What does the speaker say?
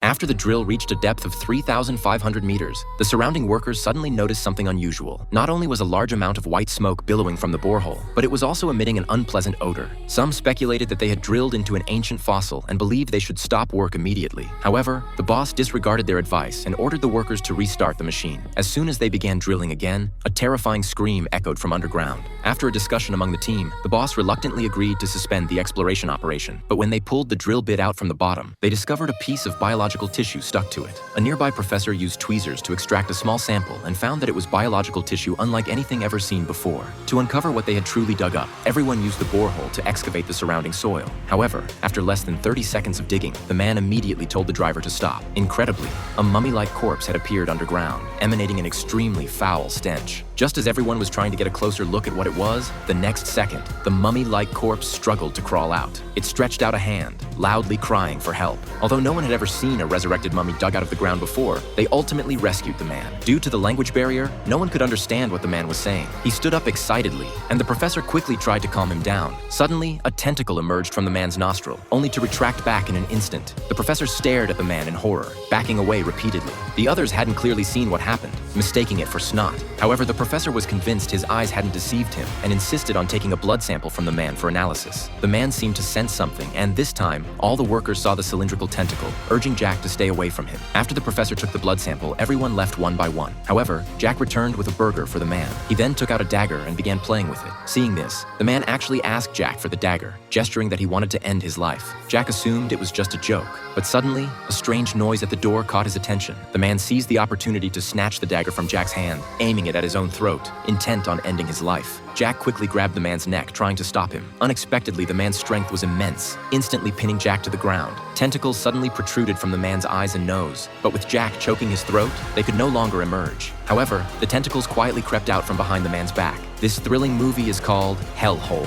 After the drill reached a depth of 3,500 meters, the surrounding workers suddenly noticed something unusual. Not only was a large amount of white smoke billowing from the borehole, but it was also emitting an unpleasant odor. Some speculated that they had drilled into an ancient fossil and believed they should stop work immediately. However, the boss disregarded their advice and ordered the workers to restart the machine. As soon as they began drilling again, a terrifying scream echoed from underground. After a discussion among the team, the boss reluctantly agreed to suspend the exploration operation. But when they pulled the drill bit out from the bottom, they discovered a piece of biological tissue stuck to it. A nearby professor used tweezers to extract a small sample and found that it was biological tissue unlike anything ever seen before. To uncover what they had truly dug up, everyone used the borehole to excavate the surrounding soil. However, after less than 30 seconds of digging, the man immediately told the driver to stop. Incredibly, a mummy-like corpse had appeared underground, emanating an extremely foul stench. Just as everyone was trying to get a closer look at what it was, the next second, the mummy-like corpse struggled to crawl out. It stretched out a hand, loudly crying for help. Although no one had ever seen a resurrected mummy dug out of the ground before, they ultimately rescued the man. Due to the language barrier, no one could understand what the man was saying. He stood up excitedly, and the professor quickly tried to calm him down. Suddenly, a tentacle emerged from the man's nostril, only to retract back in an instant. The professor stared at the man in horror, backing away repeatedly. The others hadn't clearly seen what happened, mistaking it for snot. However, the professor was convinced his eyes hadn't deceived him and insisted on taking a blood sample from the man for analysis. The man seemed to sense something, and this time, all the workers saw the cylindrical tentacle, urging Jack to stay away from him. After the professor took the blood sample, everyone left one by one. However, Jack returned with a burger for the man. He then took out a dagger and began playing with it. Seeing this, the man actually asked Jack for the dagger, gesturing that he wanted to end his life. Jack assumed it was just a joke, but suddenly, a strange noise at the door caught his attention. The man seized the opportunity to snatch the dagger from Jack's hand, aiming it at his own throat, intent on ending his life. Jack quickly grabbed the man's neck, trying to stop him. Unexpectedly, the man's strength was immense, instantly pinning Jack to the ground. Tentacles suddenly protruded from the man's eyes and nose, but with Jack choking his throat, they could no longer emerge. However, the tentacles quietly crept out from behind the man's back. This thrilling movie is called Hellhole.